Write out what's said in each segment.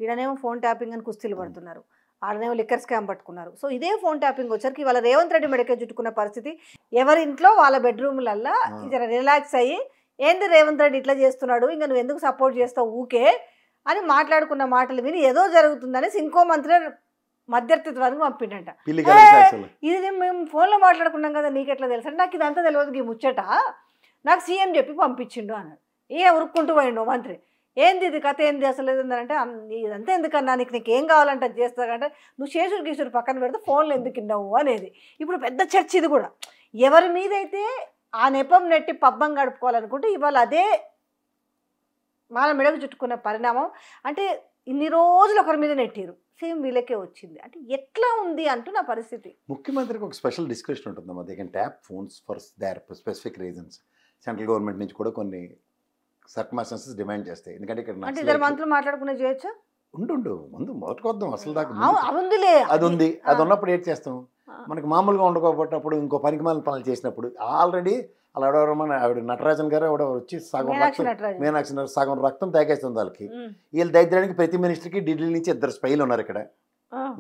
ఈడనేమో phone tapping అని కుస్తీలు పడుతున్నారు, ఆడనేమో liquor scam పట్టుకున్నారు. సో ఇదే ఫోన్ ట్యాపింగ్ వచ్చరికి ఇవాళ రేవంత్ రెడ్డి మెడకే చుట్టుకున్న పరిస్థితి. ఎవరింట్లో వాళ్ళ బెడ్రూమ్లల్లా జర రిలాక్స్ అయ్యి ఏంది రేవంత్ రెడ్డి ఇట్లా చేస్తున్నాడు, ఇంకా నువ్వు ఎందుకు సపోర్ట్ చేస్తావు ఊకే అని మాట్లాడుకున్న మాటలు విని ఏదో జరుగుతుందనేసి ఇంకో మంత్రి మధ్యవర్తిత్వానికి పంపిండట. ఇది మేము ఫోన్లో మాట్లాడుకున్నాం కదా నీకెట్లా తెలుసు అంటే, నాకు ఇదంతా తెలియదు ఈ ముచ్చట, నాకు సీఎం చెప్పి పంపించిండు అన్నాడు. ఉరుక్కుంటూ పోయిండు మంత్రి. ఏంది ఇది కథ ఏంది అసలు ఏంటంటే, ఇదంతా ఎందుకన్నా నీకు ఏం కావాలంటే అది చేస్తాకంటే, నువ్వు శేషుడు గీషుడు పక్కన పెడితే ఫోన్లు ఎందుకు ఇన్నావు అనేది ఇప్పుడు పెద్ద చర్చ. ఇది కూడా ఎవరి మీదైతే ఆ నెపం నెట్టి పబ్బం గడుపుకోవాలనుకుంటే ఇవాళ అదే వాళ్ళ మెడకు చుట్టుకున్న పరిణామం. అంటే ఇన్ని రోజులు ఒకరి మీద నెట్టారు, సేమ్ వీళ్ళకే వచ్చింది. అంటే ఎట్లా ఉంది అంటూ నా పరిస్థితి. ముఖ్యమంత్రికి ఒక స్పెషల్ డిస్క్రిప్షన్ ఉంటుందమ్మా, they can tap phones for their specific reasons. Central government నుంచి కూడా కొన్ని సర్కమ్స్టాన్సెస్ డిమాండ్ చేస్తాయి. ఎందుకంటే ఇక్కడ అంటే ఇద్దరు మంత్రులు మాట్లాడుకునే చేయొచ్చా? ఉండు ముందు మొదటికొద్దాం అసలు దాకా అది ఉంది. అది ఉన్నప్పుడు ఏం చేస్తాం, మనకి మామూలుగా ఉండకపోయేటప్పుడు ఇంకో పనికి మాలిన పనులు చేసినప్పుడు ఆల్రెడీ అలా ఎవడెవరమని ఆవిడ నటరాజన్ గారు ఎవడో వచ్చి సగం రక్తం, మీనాక్షి సగం రక్తం తాగేస్తుంది వాళ్ళకి. వీళ్ళ దరిద్రానికి ప్రతి మినిస్టర్కి ఢిల్లీ నుంచి 2 స్పైలు ఉన్నారు ఇక్కడ,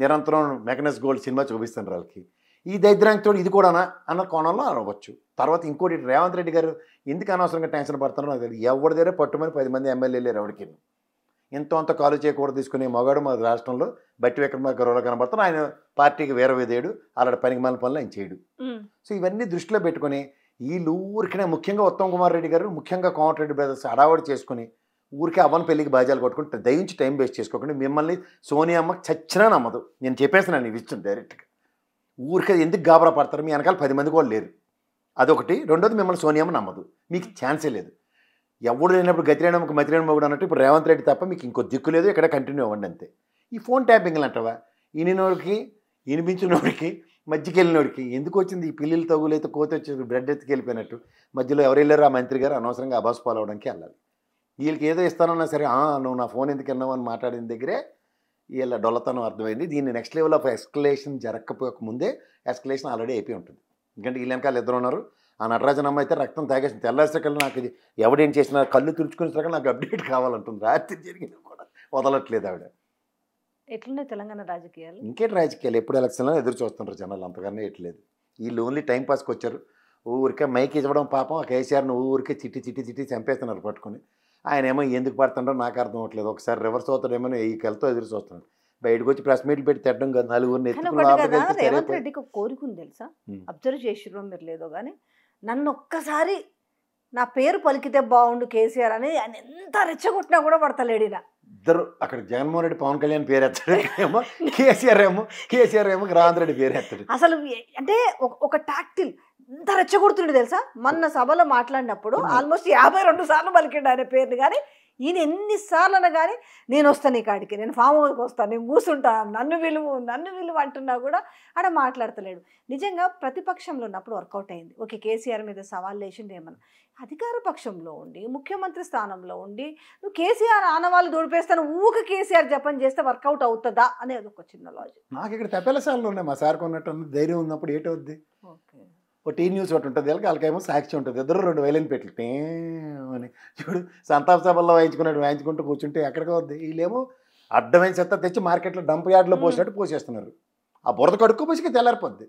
నిరంతరం మెకనస్ గోల్డ్ సినిమా చూపిస్తున్నారు వాళ్ళకి. ఈ దరిద్రానికి తోడు ఇది కూడానా అన్న కోణంలో అనవచ్చు. తర్వాత ఇంకోటి రేవంత్ రెడ్డి గారు ఎందుకు అనవసరంగా టెన్షన్ పడుతున్నారో నాకు తెలియదు. ఎవరి దగ్గర పట్టుమని 10 మంది ఎమ్మెల్యేలు ఎవరికి ఎంతో అంత కాలు చేయకూడదు తీసుకునే మగాడు మా రాష్ట్రంలో బట్టి విక్రమార్కరావు కనబడుతున్నా. ఆయన పార్టీకి వేరవేదేడు, అలాంటి పనికి మాలిన పనులు ఆయన చేయడు. సో ఇవన్నీ దృష్టిలో పెట్టుకుని వీళ్ళు ఊరికనే ముఖ్యంగా ఉత్తమ్ కుమార్ రెడ్డి గారు, ముఖ్యంగా కోమటిరెడ్డి బ్రదర్స్ అడావడి చేసుకుని ఊరికే అవ్వని పెళ్ళికి బాజాలు కొట్టుకుంటే దయించి టైం వేస్ట్ చేసుకోకుండా మిమ్మల్ని సోనియా అమ్మకి చచ్చినా నమ్మదు. నేను చెప్పేసినాను ఈ విషయం డైరెక్ట్గా. ఊరికే ఎందుకు గాబరా పడతారు, మీ వెనకాల 10 మంది కూడా లేరు, అదొకటి. రెండోది మిమ్మల్ని సోనియా అమ్మ నమ్మదు, మీకు ఛాన్సే లేదు. ఎవడు లేనప్పుడు గతిరేణమ్మకి మతిరేణమ్మ కూడా అన్నట్టు ఇప్పుడు రేవంత్ రెడ్డి తప్ప మీకు ఇంకో దిక్కు లేదు, ఇక్కడ కంటిన్యూ అవ్వండి అంతే. ఈ ఫోన్ ట్యాపింగ్లు అంటావా, ఈయనోడికి వినిపించినోడికి మధ్యకి వెళ్ళినోడికి ఎందుకు వచ్చింది ఈ పిల్లలు తగులైతే కోత వచ్చి బ్రెడ్ ఎత్తుకి వెళ్ళిపోయినట్టు. మధ్యలో ఎవరు వెళ్ళారు, ఆ మంత్రి గారు అనవసరంగా అబాస్ పాలవడానికి వెళ్ళాలి. వీళ్ళకి ఏదో ఇస్తానన్నా సరే నువ్వు నా ఫోన్ ఎందుకు వెళ్ళావు అని మాట్లాడిన దగ్గరే వీళ్ళ డొల్లతనం అర్థమైంది. దీన్ని నెక్స్ట్ లెవెల్ ఆఫ్ ఎస్కలేషన్ జరగకపోక ముందే ఎస్కలేషన్ ఆల్రెడీ అయిపోయి ఉంటుంది. ఎందుకంటే వీళ్ళ వెనకాల ఇద్దరు ఉన్నారు. ఆ నటరాజన్ అమ్మ అయితే రక్తం తాగేసింది. తెల్లారిసరికల్లా నాకు ఇది ఎవడేం చేసినా కళ్ళు తుడుచుకునే నాకు అప్డేట్ కావాలంటుంది. రాత్రి జరిగిన కూడా వదలట్లేదు ఆవిడ. ఎట్లున్నాయి తెలంగాణ రాజకీయాలు? ఇంకేంటి రాజకీయాలు, ఎప్పుడు ఎలక్షన్లో ఎదురు చూస్తుంటారు జనాలు, అంతగానే ఎట్లేదు. వీళ్ళు ఓన్లీ టైంపాస్కి వచ్చారు. ఊరికే మైక్ ఇవ్వడం పాపం ఆ కేసీఆర్ని ఊరికే చిట్టి చంపేస్తున్నారు పట్టుకుని. ఆయన ఏమో ఎందుకు పడుతుండో నాకు అర్థం అవ్వట్లేదు. ఒకసారి రివర్స్ అవుతాడేమో ఈ కలతో ఎదురు చూస్తున్నాడు. బయటకు వచ్చి ప్రెస్ మీట్లు పెట్టి తిట్టడం కదా, నలుగురిని రేవంత్ రెడ్డికి ఒక కోరిక తెలుసా, అబ్జర్వ్ చేసిరో మీరు లేదో కానీ, నన్ను ఒక్కసారి నా పేరు పలికితే బాగుండు కేసీఆర్ అని ఆయన ఎంత రెచ్చగొట్టినా కూడా పడతలేడు. ఇద్దరు అక్కడ జగన్మోహన్ రెడ్డి పవన్ కళ్యాణ్ పేరు ఎత్తాడు, ఏమో కేసీఆర్ ఏమో రేవంత్ రెడ్డి పేరు ఎత్తాడు. అసలు అంటే ఒక టాక్టిల్ ఎంత రెచ్చగొడుతుండే తెలుసా. మొన్న సభలో మాట్లాడినప్పుడు ఆల్మోస్ట్ 52 సార్లు పలికిండు ఆయన పేరుని. కానీ ఈయన ఎన్నిసార్లు అన్నా కానీ నేను వస్తాను ఈ కాడికి, నేను ఫామ్ హౌస్కి వస్తాను, నేను కూర్చుంటా, నన్ను విలువ అంటున్నా కూడా ఆడ మాట్లాడతలేడు. నిజంగా ప్రతిపక్షంలో ఉన్నప్పుడు వర్కౌట్ అయింది. ఓకే కేసీఆర్ మీద సవాళ్ళు వేసింది ఏమన్నా. అధికార పక్షంలో ఉండి ముఖ్యమంత్రి స్థానంలో ఉండి నువ్వు కేసీఆర్ ఆనవాళ్ళు దూడిపేస్తాను ఊక కేసీఆర్ జపం చేస్తే వర్కౌట్ అవుతుందా అనేది ఒక చిన్న లాజిక్. నాకు ఇక్కడ తెప్పలసార్లు ఉన్నాయి, మా సార్ కొన్నట్టు ధైర్యం ఉన్నప్పుడు ఏటవుద్ది. ఓకే ఒక టీ న్యూస్ ఒకటి ఉంటుంది, వాళ్ళకేమో సాక్షి ఉంటుంది, ఇద్దరు 2 వైలెన్ పెట్లు అని చూడు సంతాప సభల్లో వాయించుకుంటూ కూర్చుంటే ఎక్కడికి వద్ది. వీళ్ళేమో అడ్డమైన చెత్త తెచ్చి మార్కెట్లో డంప్ యార్డ్లో పోసినట్టు పోసేస్తున్నారు. ఆ బురద కడుక్కు పోసికి తెల్లారిపోద్ది.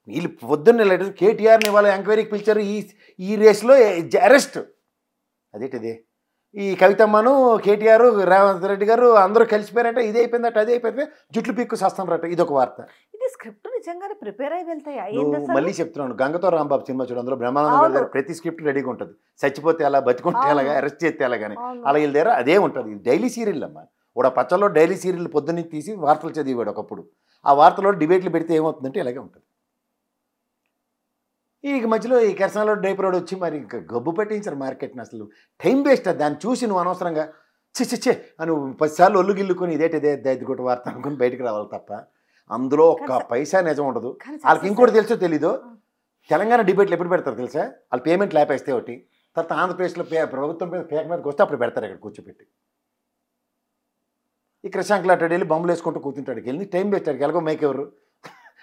వీళ్ళు పొద్దున్నే లేదు కేటీఆర్ని వాళ్ళ ఎంక్వైరీకి పిలిచారు, ఈ రేస్లో అరెస్ట్. అదేంటిది ఈ కవితమ్మను కేటీఆర్ రేవంత్ రెడ్డి గారు అందరూ కలిసిపోయారంటే ఇది అయిపోయిందట అది అయిపోతే జుట్లు పీక్కు సస్తానరట. ఇదొక వార్త. ఇది స్క్రిప్ట్ నిజంగానే ప్రిపేర్ అయి వెళ్తాయి. మళ్ళీ చెప్తున్నాను, గంగతో రాంబాబు సినిమా చూడు, అందులో బ్రహ్మానంద గారు ప్రతి స్క్రిప్ట్ రెడీగా ఉంటుంది. చచ్చిపోతే అలా, బతికుంటే అలాగా, అరెస్ట్ చేస్తే అలాగానే, అలా వీళ్ళ దగ్గర అదే ఉంటుంది. ఇది డైలీ సీరియల్ అమ్మా. ఒక పచ్చలో డైలీ సీరియల్ పొద్దున్నీ తీసి వార్తలు చదివాడు ఒకప్పుడు. ఆ వార్తలో డిబేట్లు పెడితే ఏమవుతుందంటే ఇలాగే ఉంటుంది. ఈ మధ్యలో ఈ కెరసనాలో డైప్ రోడ్ వచ్చి మరి ఇంకా గబ్బు పెట్టించారు మార్కెట్ని. అసలు టైం వేస్ట్. దాన్ని చూసి నువ్వు అనవసరంగా చిచ్చే అని 10 సార్లు ఒళ్ళు గిల్లుకొని ఇదేటిదే దైద్యకొట్టు వార్త అనుకుని బయటకు రావాలి తప్ప అందులో ఒక్క పైసా నిజం ఉండదు. వాళ్ళకి ఇంకోటి తెలుసో తెలీదో, తెలంగాణ డిబేట్లు ఎప్పుడు పెడతారు తెలుసా, వాళ్ళు పేమెంట్ లేపేస్తే ఒకటి, తర్వాత ఆంధ్రప్రదేశ్లో ప్రభుత్వం మీద పేక మీదకి వస్తే అప్పుడు పెడతారు ఇక్కడ కూర్చోపెట్టి. ఈ క్రిషాంక్లు అటు వెళ్ళి బొమ్మలు వేసుకుంటూ కూర్చుంటాడు, వెళ్ళి టైం వేస్ట్. అడిగి ఎలాగో మైక్ ఎవరు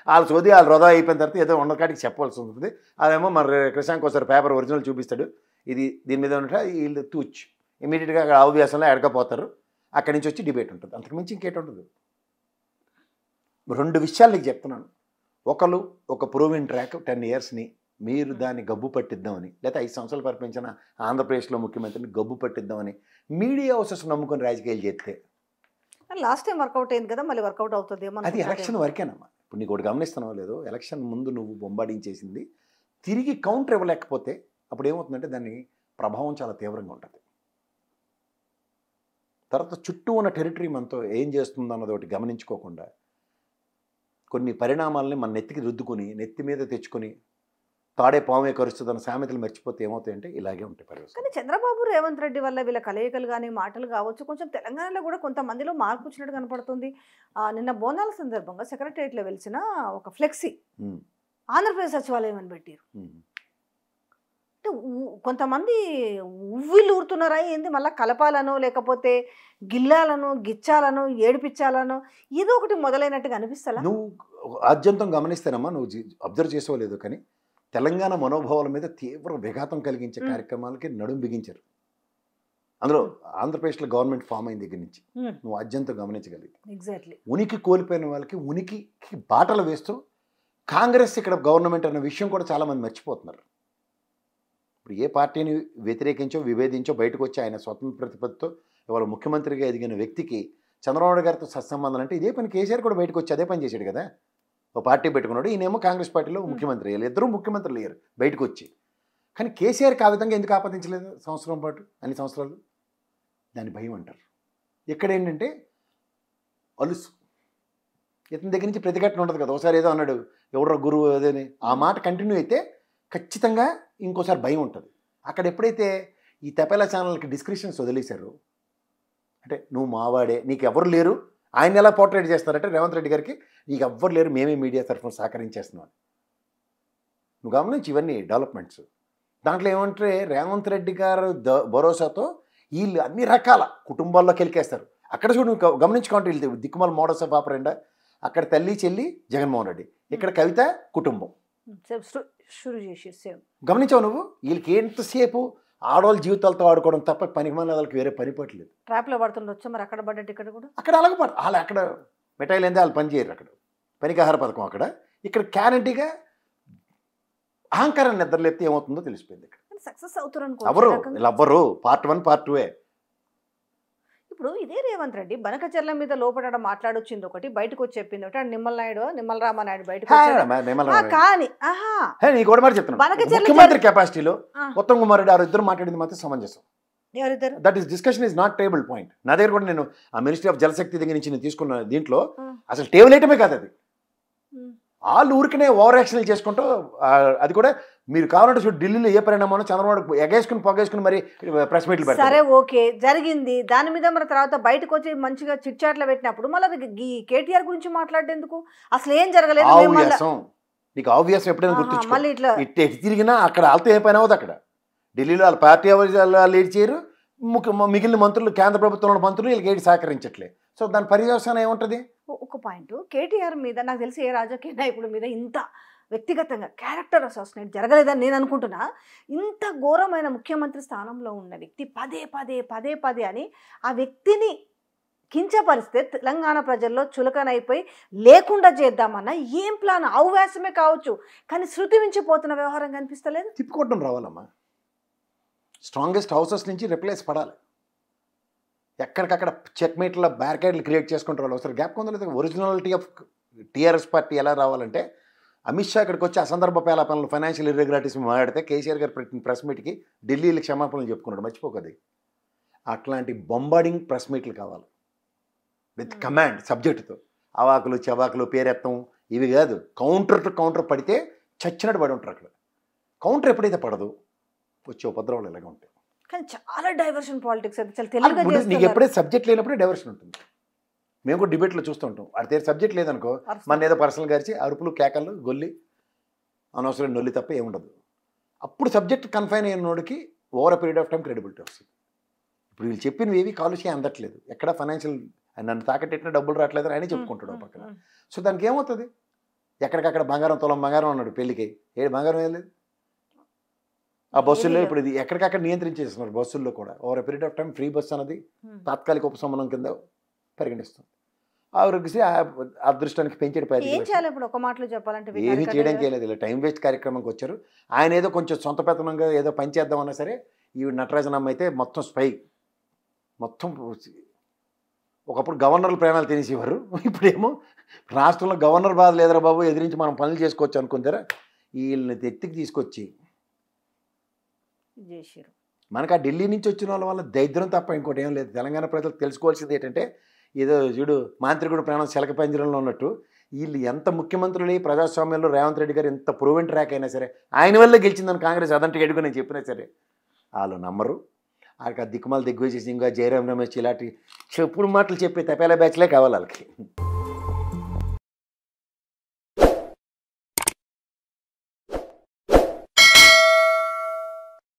వాళ్ళు చదివి వాళ్ళు వృధా అయిపోయిన తర్వాత ఏదో ఉండకాడికి చెప్పాల్సి ఉంటుంది. అదేమో మరి క్రిషాంక్ ఒకసారి పేపర్ ఒరిజినల్ చూపిస్తాడు, ఇది దీని మీద ఉన్నట్టు వీళ్ళు తూచ్ ఇమీడియట్గా అక్కడ అవభ్యాసంలో ఎడకపోతారు. అక్కడి నుంచి వచ్చి డిబేట్ ఉంటుంది, అంతకుమించి ఇంకేటి ఉండదు. 2 విషయాలు నీకు చెప్తున్నాను. ఒకరు ఒక ప్రూవిన్ ట్రాక్ 10 ఇయర్స్ని మీరు దాన్ని గబ్బు పట్టిద్దామని, లేకపోతే 5 సంవత్సరాలు పరిపించిన ఆంధ్రప్రదేశ్లో ముఖ్యమంత్రిని గబ్బు పట్టిద్దామని మీడియా హౌసెస్ నమ్ముకొని రాజకీయాలు చేస్తే లాస్ట్ టైం వర్కౌట్ అయింది కదా, మళ్ళీ వర్కౌట్ అవుతుంది. అది ఎలక్షన్ వరకేనమ్మా. ఇప్పుడు నీకు ఒకటి గమనిస్తున్నావో లేదో, ఎలక్షన్ ముందు నువ్వు బొంబాడించేసింది తిరిగి కౌంటర్ ఇవ్వలేకపోతే అప్పుడు ఏమవుతుందంటే దాని ప్రభావం చాలా తీవ్రంగా ఉంటుంది. తర్వాత చుట్టూ ఉన్న టెరిటరీ మనతో ఏం చేస్తుందో అన్నది ఒకటి గమనించుకోకుండా కొన్ని పరిణామాలని మన నెత్తికి రుద్దుకొని నెత్తి మీద తెచ్చుకొని తాడే పామే కరుస్తుందన్న సామెతలు మర్చిపోతే ఏమవుతాయంటే ఇలాగే ఉంటాయి పరిస్థితి. కానీ చంద్రబాబు రేవంత్ రెడ్డి వల్ల వీళ్ళ కలయికలు కానీ మాటలు కావచ్చు, కొంచెం తెలంగాణలో కూడా కొంతమందిలో మార్పు వచ్చినట్టు కనపడుతుంది. నిన్న బోనాల సందర్భంగా సెక్రటరియట్లో వెలిసిన ఒక ఫ్లెక్సీ ఆంధ్రప్రదేశ్ సచివాలయం అని పెట్టారు. అంటే కొంతమంది ఉవ్విళ్ళు ఊరుతున్నారా ఏంది, మళ్ళీ కలపాలనో లేకపోతే గిల్లాలను గిచ్చాలను ఏడిపించాలనో ఏదో ఒకటి మొదలైనట్టుగా అనిపిస్తా. నువ్వు ఆద్యంతం గమనిస్తేనమ్మా, నువ్వు అబ్జర్వ్ చేసుకోలేదు కానీ తెలంగాణ మనోభావాల మీద తీవ్ర విఘాతం కలిగించే కార్యక్రమాలకి నడుం బిగించారు. అందులో ఆంధ్రప్రదేశ్లో గవర్నమెంట్ ఫామ్ అయిన దగ్గర నుంచి నువ్వు ఆద్యంతం గమనించగలిగి ఎగ్జాక్ట్లీ ఉనికి కోల్పోయిన వాళ్ళకి ఉనికికి బాటలు వేస్తూ కాంగ్రెస్ ఇక్కడ గవర్నమెంట్ అన్న విషయం కూడా చాలామంది మర్చిపోతున్నారు. ఇప్పుడు ఏ పార్టీని వ్యతిరేకించో విభేదించో బయటకు వచ్చి ఆయన స్వతంత్ర ప్రతిపత్తితో ఇవాళ ముఖ్యమంత్రిగా ఎదిగిన వ్యక్తికి చంద్రబాబు గారితో సత్సంబంధాలు అంటే ఇదే పని కేసీఆర్ కూడా బయటకు వచ్చి అదే పని చేశాడు కదా. ఒక పార్టీ పెట్టుకున్నాడు, ఈయనేమో కాంగ్రెస్ పార్టీలో ముఖ్యమంత్రి అయ్యారు, ఇద్దరు ముఖ్యమంత్రులు అయ్యారు బయటకు వచ్చి. కానీ కేసీఆర్కి ఆ విధంగా ఎందుకు ఆపాదించలేదు సంవత్సరం పాటు, అన్ని సంవత్సరాలు? దాని భయం అంటారు. ఇక్కడ ఏంటంటే అలుసు, ఇతని దగ్గర నుంచి ప్రతిఘటన ఉండదు కదా. ఒకసారి ఏదో అన్నాడు ఎవడో గురువు అదేని, ఆ మాట కంటిన్యూ అయితే ఖచ్చితంగా ఇంకోసారి భయం ఉంటుంది. అక్కడ ఎప్పుడైతే ఈ తపేలా ఛానల్కి డిస్క్రిప్షన్స్ వదిలేశారు, అంటే నువ్వు మావాడే, నీకు ఎవరు లేరు, ఆయన ఎలా పోర్ట్రేట్ చేస్తారంటే రేవంత్ రెడ్డి గారికి నీకు ఎవ్వరు లేరు, మేమే మీడియా తరఫున సహకరించేస్తున్నాం. నువ్వు గమనించి ఇవన్నీ డెవలప్మెంట్స్. దాంట్లో ఏమంటే రేవంత్ రెడ్డి గారు భరోసాతో వీళ్ళు అన్ని రకాల కుటుంబాల్లోకి వెళ్ళికేస్తారు. అక్కడ చూడు గమనించుకుంటే వీళ్ళు దిక్కుమాల మోడల్స్ ఆఫ్ ఆపరెండా. అక్కడ తల్లి చెల్లి జగన్మోహన్ రెడ్డి, ఇక్కడ కవిత కుటుంబం. గమనించావు నువ్వు? వీళ్ళకి ఎంతసేపు ఆడవాళ్ళ జీవితాలతో ఆడుకోవడం తప్ప పనికిమాల వాళ్ళకి వేరే పని పట్టలేదు. ట్రాప్లో పడుతుండొచ్చు మరి. అక్కడ పడ్డట్టు ఇక్కడ కూడా అక్కడ అలాగే పడ వాళ్ళు అక్కడ మిఠాయిలు ఏంది వాళ్ళు పని చేయరు. అక్కడ పనికాహార పథకం అక్కడ. ఇక్కడ గ్యారంటీగా అహంకారాన్ని నిద్రలేపితే ఏమవుతుందో తెలిసిపోయింది. ఇక్కడ సక్సెస్ అవుతారు ఎవరు వీళ్ళు అవ్వరు. Part 1 part 2. ఇప్పుడు ఇదే రేవంత్ రెడ్డి బనకచెర్ల మీద లోపల మాట్లాడొచ్చింది ఒకటి, బయటకు వచ్చి చెప్పింది ఒకటి. నిమ్మల రామానాయుడు బయటకు కానీ ముఖ్యమంత్రి కెపాసిటీలో ఉత్తమ్ కుమార్ రెడ్డి ఆ ఇద్దరు మాట్లాడింది మాత్రం సమంజసం. ఎవరిద్దరు? That is discussion is not table point. నా దగ్గర కూడా నేను ఆ మినిస్ట్రీ ఆఫ్ జలశక్తి దగ్గర నుంచి నేను తీసుకున్న దీంట్లో అసలు టేబుల్ ఐటమే కాదు అది. వాళ్ళు ఊరికనే ఓవర్ యాక్షన్ చేసుకుంటూ, అది కూడా మీరు కావాలంటే చూడు ఢిల్లీలో ఏ పరిణామం చంద్రబాబు ఎగేసుకుని పొగేసుకుని మరి ప్రెస్ మీట్లు పెడతారు. సరే ఓకే జరిగింది, దాని మీద మరి తర్వాత బయటకు వచ్చి మంచిగా చిట్చాట్లు పెట్టినప్పుడు మళ్ళీ కేటీఆర్ గురించి మాట్లాడేందుకు? అసలు ఏం జరగలేదు. నీకు ఆబ్వియస్ ఎప్పుడైనా గుర్తుంచుకో, ఇట్లా తిరిగినా అక్కడ వాళ్ళతో ఏ పని అవ్వదు. అక్కడ ఢిల్లీలో వాళ్ళ పార్టీ లీడ్ చేయరు, మిగిలిన మంత్రులు కేంద్ర ప్రభుత్వంలో మంత్రులు వీళ్ళకి ఏది సహకరించట్లే. సో దాని పర్యవసానం ఏముంటుంది? ఒక పాయింట్ కేటీఆర్ మీద నాకు తెలిసి ఏ రాజకీయ నాయకుడి మీద ఇంత వ్యక్తిగతంగా క్యారెక్టర్ అసాసినేట్ జరగలేదని నేను అనుకుంటున్నా. ఇంత ఘోరమైన ముఖ్యమంత్రి స్థానంలో ఉన్న వ్యక్తి పదే పదే అని ఆ వ్యక్తిని కించపరిస్తే తెలంగాణ ప్రజల్లో చులకనైపోయి లేకుండా చేద్దామన్నా ఏం ప్లాన్? అవకాశమే కావచ్చు, కానీ శృతి మించిపోతున్న వ్యవహారం కనిపిస్తలేదు. తిప్పుకోవటం రావాలమ్మా. స్ట్రాంగెస్ట్ హౌసెస్ నుంచి రిప్లేస్ పడాలి. ఎక్కడికక్కడ చెక్మేట్ల బ్యారికేడ్లు క్రియేట్ చేసుకుంటారు వాళ్ళు. ఒకసారి గ్యాప్ కొందలేదు. ఒరిజినాలిటీ ఆఫ్ టీఆర్ఎస్ పార్టీ ఎలా రావాలంటే అమిత్ షా ఇక్కడికి వచ్చి అసందర్భ పేలాపనలు ఫైనాన్షియల్ ఇర్రెగ్యులారిటీస్ మాట్లాడితే కేసీఆర్ గారు పెట్టిన ప్రెస్ మీట్కి ఢిల్లీలో క్షమాపణలు చెప్పుకున్నాడు, మర్చిపోకది. అట్లాంటి బొంబార్డింగ్ ప్రెస్ మీట్లు కావాలి విత్ కమాండ్ సబ్జెక్టుతో. అవాకులు చవాకులు పేరెత్తం ఇవి కాదు. కౌంటర్ టు కౌంటర్ పడితే చచ్చినట్టు పడి ఉంటారు అక్కడ. కౌంటర్ ఎప్పుడైతే పడదు వచ్చే ఉపద్రవాలు ఇలాగే ఉంటాయి. కానీ చాలా డైవర్షన్ పాలిటిక్స్ అయితే చాలా తెలివిగా చేస్తున్నారు. నీకు ఎప్పుడైతే సబ్జెక్ట్ లేనప్పుడే డైవర్షన్ ఉంటుంది. మేము కూడా డిబేట్లో చూస్తూ ఉంటాం. అడితే సబ్జెక్ట్ లేదనుకో మన ఏదో పర్సనల్ గారిచి అరుపులు కేకలు గొల్లి అనవసరం నొల్లి తప్ప ఏముండదు. అప్పుడు సబ్జెక్ట్ కన్ఫైన్ అయినోడికి over period of time credibility వస్తుంది. ఇప్పుడు వీళ్ళు చెప్పినవి ఏవి కాలుష్యం అందట్లేదు, ఎక్కడ ఫైనాన్షియల్ నన్ను తాకట్టెట్టిన డబ్బులు రావట్లేదు అని చెప్పుకుంటాడు పక్కన. సో దానికి ఏమవుతుంది? ఎక్కడికక్కడ బంగారం తులం బంగారం అన్నాడు పెళ్ళికి, ఏడు బంగారం ఏం లేదు. ఆ బస్సుల్లో ఇప్పుడు ఇది ఎక్కడికక్కడ నియంత్రించేస్తున్నారు. బస్సుల్లో కూడా over period of time free bus అన్నది తాత్కాలిక ఉపశమనం కింద పరిగణిస్తుంది. ఆరోగ్యశ్రీ అదృష్టానికి పెంచేది ఏం చేయాలి ఇప్పుడు ఒక మాటలో చెప్పాలంటే ఏమీ చేయడానికి లేదు. ఇలా టైం వేస్ట్ కార్యక్రమంకి వచ్చారు. ఆయన ఏదో కొంచెం సొంత పెత్తనంగా ఏదో పనిచేద్దామన్నా సరే ఈ నటరాజన్ అమ్మ అయితే మొత్తం స్పై, మొత్తం ఒకప్పుడు గవర్నర్లు ప్రాణాలు తినేసేవారు. ఇప్పుడేమో రాష్ట్రంలో గవర్నర్ బాధ లేదరా బాబు, ఎదిరించి మనం పనులు చేసుకోవచ్చు అనుకుంటారా, వీళ్ళని ఎత్తికి తీసుకొచ్చి చేశారు. మనకు ఆ ఢిల్లీ నుంచి వచ్చిన వాళ్ళ వల్ల దరిద్రం తప్ప ఇంకోటి ఏం లేదు. తెలంగాణ ప్రజలకు తెలుసుకోవాల్సింది ఏంటంటే ఏదో చూడు మాంత్రికుడు ప్రాణం శలక పంజరంలో ఉన్నట్టు వీళ్ళు ఎంత ముఖ్యమంత్రులు ప్రజాస్వామ్యంలో రేవంత్ రెడ్డి గారు ఎంత ప్రూవెన్ ట్రాక్ అయినా సరే ఆయన వల్ల గెలిచిందని కాంగ్రెస్ అదంటే ఎడుగు నేను చెప్పినా సరే వాళ్ళు నమ్మరు. ఆ దిక్కుమాల దిగ్విజయ్ సింగ్, జయరాం రమేష్ ఇలాంటి చెప్పుడు మాటలు చెప్పే తపేలా బ్యాచ్లే కావాలి వాళ్ళకి.